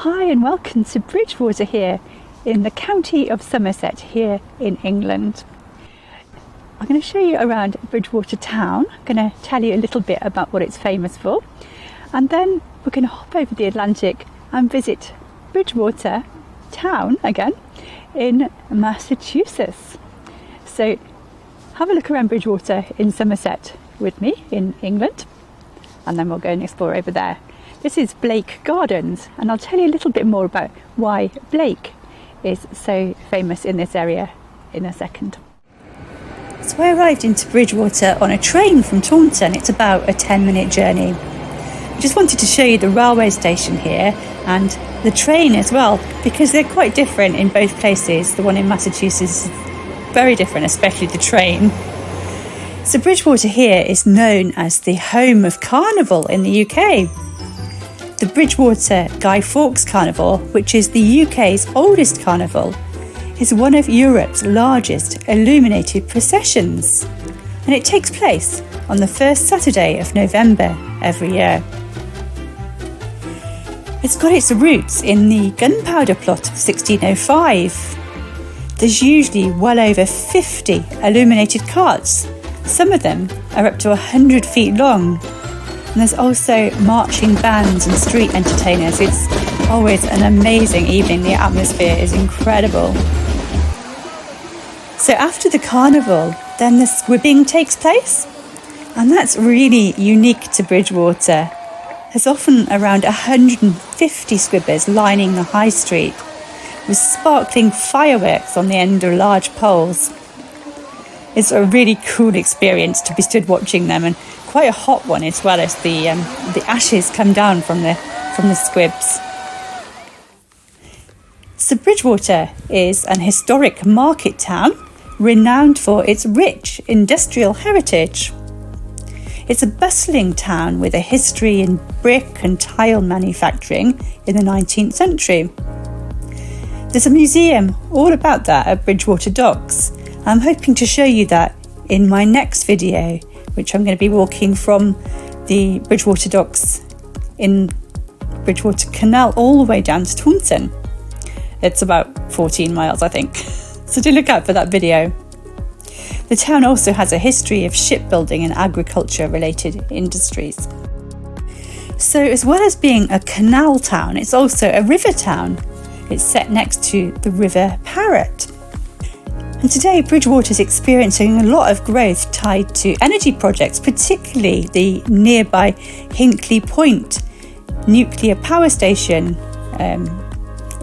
Hi and welcome to Bridgewater here in the county of Somerset here in England. I'm going to show you around Bridgewater town. I'm going to tell you a little bit about what it's famous for, and then we're going to hop over the Atlantic and visit Bridgewater town again in Massachusetts. So have a look around Bridgewater in Somerset with me in England, and then we'll go and explore over there. This is Blake Gardens, and I'll tell you a little bit more about why Blake is so famous in this area in a second. So I arrived into Bridgewater on a train from Taunton. It's about a 10-minute journey. I just wanted to show you the railway station here and the train as well, because they're quite different in both places. The one in Massachusetts is very different, especially the train. So Bridgewater here is known as the home of Carnival in the UK. The Bridgewater Guy Fawkes Carnival, which is the UK's oldest carnival, is one of Europe's largest illuminated processions, and it takes place on the first Saturday of November every year. It's got its roots in the gunpowder plot of 1605. There's usually well over 50 illuminated carts. Some of them are up to 100 feet long. And there's also marching bands and street entertainers. It's always an amazing evening. The atmosphere is incredible. So after the carnival, then the squibbing takes place. And that's really unique to Bridgewater. There's often around 150 squibbers lining the high street with sparkling fireworks on the end of large poles. It's a really cool experience to be stood watching them, and quite a hot one as well, as the ashes come down from the squibs. So Bridgewater is an historic market town renowned for its rich industrial heritage. It's a bustling town with a history in brick and tile manufacturing in the 19th century. There's a museum all about that at Bridgewater Docks. I'm hoping to show you that in my next video, which I'm going to be walking from the Bridgewater Docks in Bridgewater Canal all the way down to Taunton. It's about 14 miles, I think. So do look out for that video. The town also has a history of shipbuilding and agriculture-related industries. So as well as being a canal town, it's also a river town. It's set next to the River Parrett. And today, Bridgewater is experiencing a lot of growth tied to energy projects, particularly the nearby Hinkley Point nuclear power station.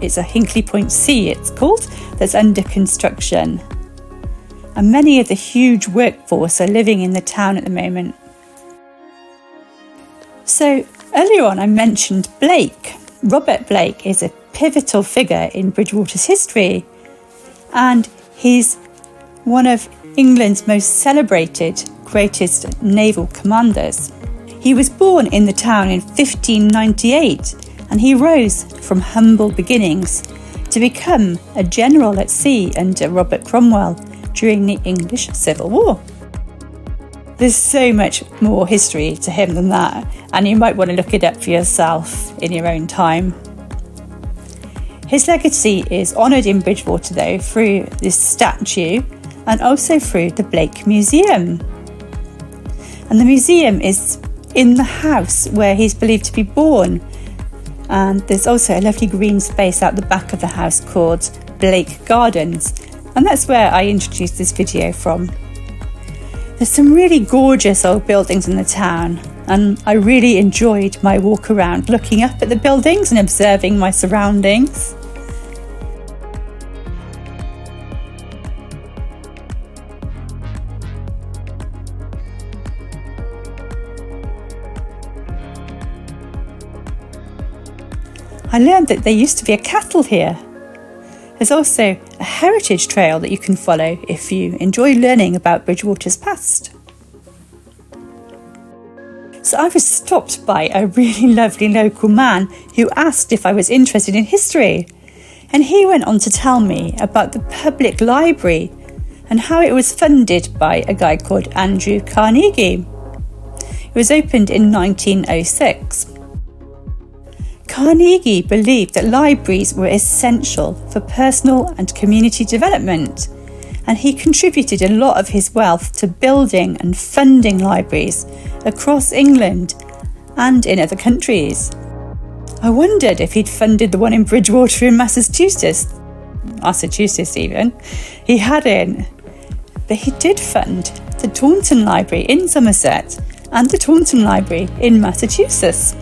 It's a Hinkley Point C, it's called, that's under construction. And many of the huge workforce are living in the town at the moment. So earlier on, I mentioned Blake. Robert Blake is a pivotal figure in Bridgewater's history, and he's one of England's most celebrated, greatest naval commanders. He was born in the town in 1598, and he rose from humble beginnings to become a general at sea under Robert Cromwell during the English Civil War. There's so much more history to him than that, and you might want to look it up for yourself in your own time. His legacy is honoured in Bridgewater, though, through this statue and also through the Blake Museum. And the museum is in the house where he's believed to be born. And there's also a lovely green space out the back of the house called Blake Gardens. And that's where I introduced this video from. There's some really gorgeous old buildings in the town, and I really enjoyed my walk around looking up at the buildings and observing my surroundings. I learned that there used to be a cattle here. There's also a heritage trail that you can follow if you enjoy learning about Bridgewater's past. So I was stopped by a really lovely local man who asked if I was interested in history. And he went on to tell me about the public library and how it was funded by a guy called Andrew Carnegie. It was opened in 1906. Carnegie believed that libraries were essential for personal and community development, and he contributed a lot of his wealth to building and funding libraries across England and in other countries. I wondered if he'd funded the one in Bridgewater in Massachusetts even. He hadn't, but he did fund the Taunton Library in Somerset and the Taunton Library in Massachusetts.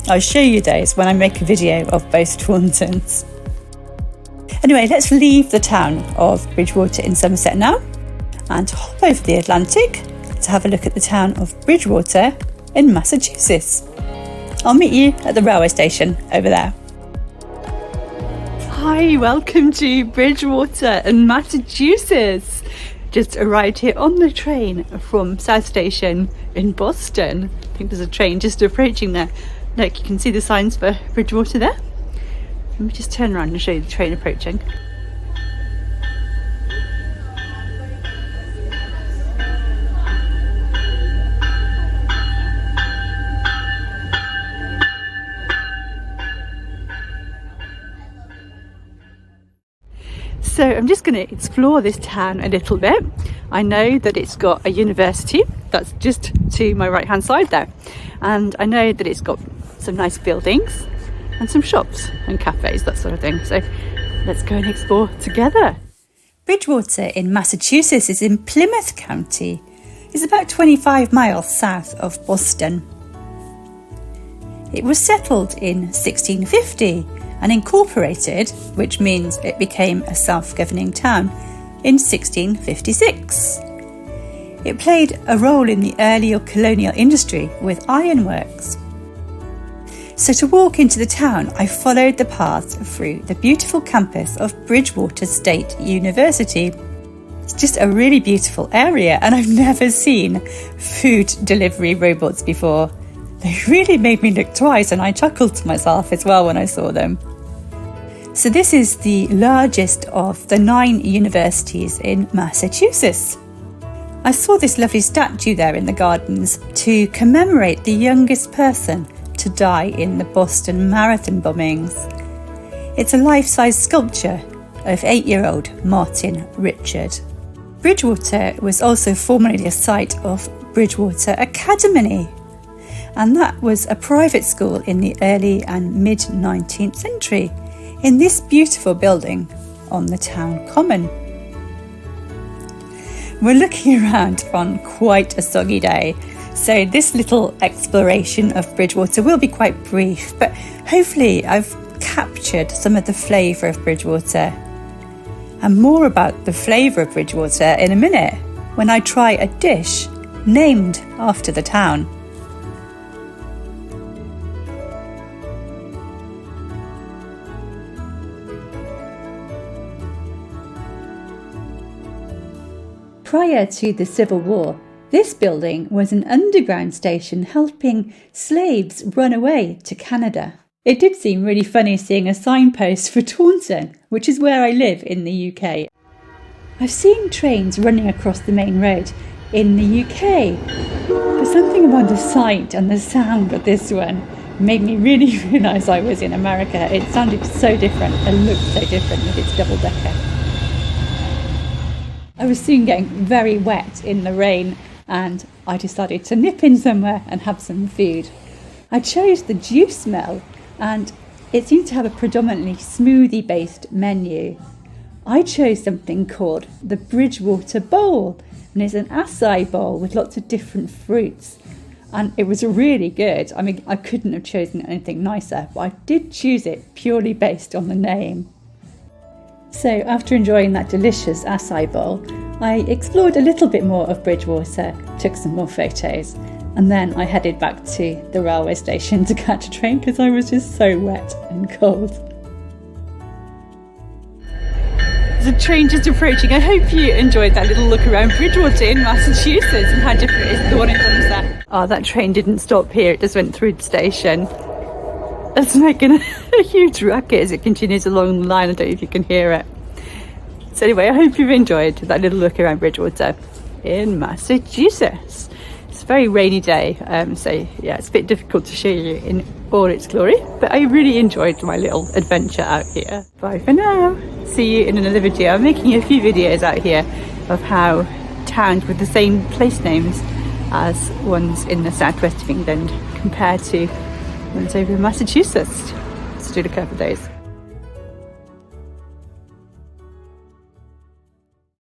I'll show you those when I make a video of both Tauntons. Anyway, let's leave the town of Bridgewater in Somerset now and hop over the Atlantic to have a look at the town of Bridgewater in Massachusetts. I'll meet you at the railway station over there. Hi, welcome to Bridgewater in Massachusetts. Just arrived here on the train from South Station in Boston. I think there's a train just approaching there. Look, you can see the signs for Bridgewater there. Let me just turn around and show you the train approaching. So I'm just going to explore this town a little bit. I know that it's got a university that's just to my right hand side there, and I know that it's got some nice buildings and some shops and cafes, that sort of thing. So let's go and explore together. Bridgewater in Massachusetts is in Plymouth County. It's about 25 miles south of Boston. It was settled in 1650 and incorporated, which means it became a self-governing town, in 1656. It played a role in the earlier colonial industry with ironworks. So to walk into the town, I followed the path through the beautiful campus of Bridgewater State University. It's just a really beautiful area, and I've never seen food delivery robots before. They really made me look twice, and I chuckled to myself as well when I saw them. So this is the largest of the 9 universities in Massachusetts. I saw this lovely statue there in the gardens to commemorate the youngest person to die in the Boston Marathon bombings. It's a life-size sculpture of 8-year-old Martin Richard. Bridgewater was also formerly the site of Bridgewater Academy, and that was a private school in the early and mid-19th century in this beautiful building on the town common. We're looking around on quite a soggy day, so this little exploration of Bridgewater will be quite brief, but hopefully I've captured some of the flavour of Bridgewater. And more about the flavour of Bridgewater in a minute when I try a dish named after the town. Prior to the Civil War, this building was an underground station helping slaves run away to Canada. It did seem really funny seeing a signpost for Taunton, which is where I live in the UK. I've seen trains running across the main road in the UK, but something about the sight and the sound of this one made me really realise I was in America. It sounded so different and looked so different with its double-decker. I was soon getting very wet in the rain, and I decided to nip in somewhere and have some food. I chose the juice mill, and it seemed to have a predominantly smoothie based menu. I chose something called the Bridgewater Bowl, and it's an acai bowl with lots of different fruits, and it was really good. I mean, I couldn't have chosen anything nicer, but I did choose it purely based on the name. So after enjoying that delicious acai bowl, I explored a little bit more of Bridgewater, took some more photos, and then I headed back to the railway station to catch a train because I was just so wet and cold. The train just approaching. I hope you enjoyed that little look around Bridgewater in Massachusetts and how different it is to the one in Somerset. Oh, that train didn't stop here, it just went through the station. It's making a huge racket as it continues along the line. I don't know if you can hear it. So anyway, I hope you've enjoyed that little look around Bridgewater in Massachusetts. It's a very rainy day, so yeah, it's a bit difficult to show you in all its glory, but I really enjoyed my little adventure out here. Bye for now. See you in another video. I'm making a few videos out here of how towns with the same place names as ones in the southwest of England compare to ones over in Massachusetts. So do look out for those.